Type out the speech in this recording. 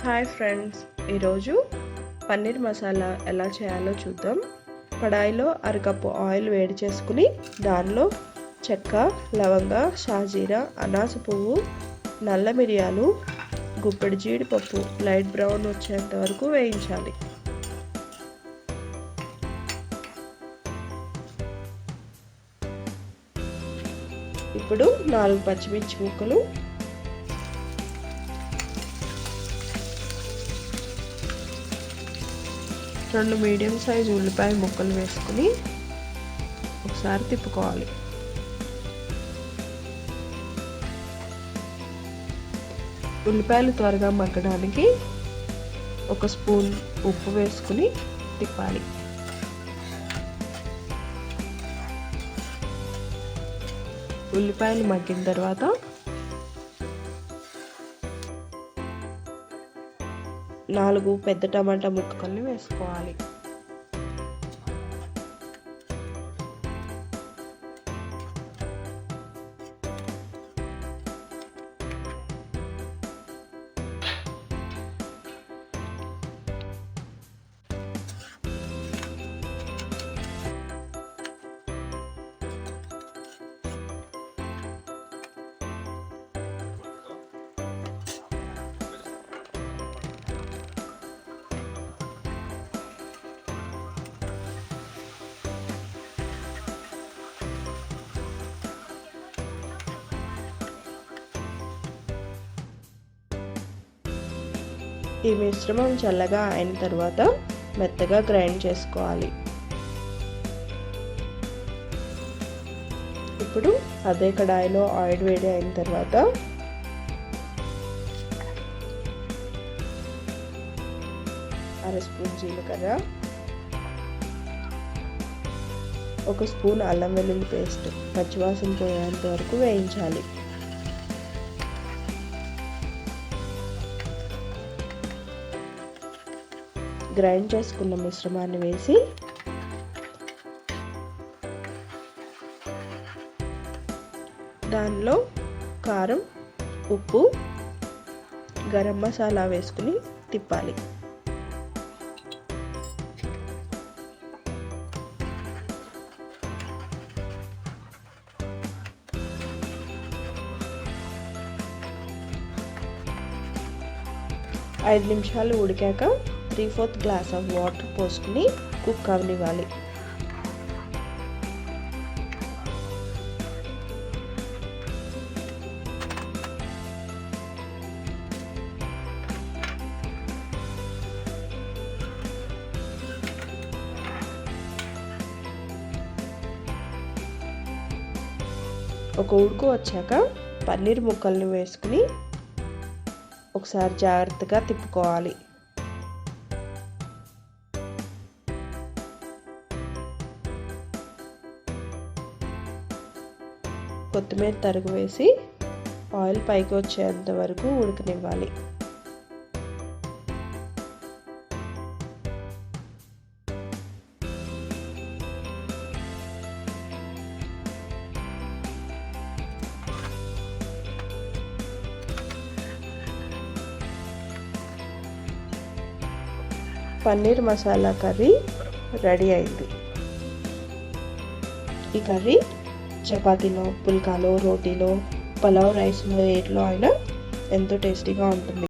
Hi friends, ఈరోజు పన్నీర్ మసాలా ఎలా చేయాలో చూద్దాం. కడాయిలో అరకప్పు ఆయిల్ వేడి చేసుకుని దానిలో చెక్క, లవంగ, షాజీరా, అనాస పువ్వు, నల్ల మిరియాలు, గుప్పెడు జీడిపప్పు లైట్ బ్రౌన్ వచ్చేంత వరకు వేయించాలి. ఇప్పుడు 4 పచ్చిమిర్చి ముక్కలు, 2 మీడియం సైజు ఉల్లిపాయ ముక్కలు వేసుకుని ఒకసారి తిప్పుకోవాలి. ఉల్లిపాయలు త్వరగా మగ్గడానికి 1 స్పూన్ ఉప్పు వేసుకుని తిప్పాలి. ఉల్లిపాయలు మగ్గిన తర్వాత 4 పెద్ద టమాటా ముక్కల్ని వేసుకోవాలి. ఈ మిశ్రమం చల్లగా అయిన తర్వాత మెత్తగా గ్రైండ్ చేసుకోవాలి. ఇప్పుడు అదే కడాయిలో ఆయిల్ వేడి అయిన తర్వాత అర స్పూన్ జీలకర్ర, 1 స్పూన్ అల్లం వెల్లుల్లి పేస్ట్ పచ్చివాసన పోయేంత వరకు వేయించాలి. గ్రైండ్ చేసుకున్న మిశ్రమాన్ని వేసి దానిలో కారం, ఉప్పు, గరం మసాలా వేసుకుని తిప్పాలి. ఐదు నిమిషాలు ఉడికాక 3/4 గ్లాస్ ఆఫ్ వాటర్ పోసుకుని కుక్ అవనివ్వాలి. ఒక ఉడుకు వచ్చాక పన్నీర్ ముక్కల్ని వేసుకుని ఒకసారి జాగ్రత్తగా తిప్పుకోవాలి. కొత్తిమీర తరుగు వేసి ఆయిల్ పైకి వచ్చేంత వరకు ఉడకనివ్వాలి. పన్నీర్ మసాలా కర్రీ రెడీ అయింది. ఈ కర్రీ చపాతీలో, పుల్కాలో, రోటీలో, పలావ్ రైస్లో ఏట్లో అయినా ఎంతో టేస్టీగా ఉంటుంది.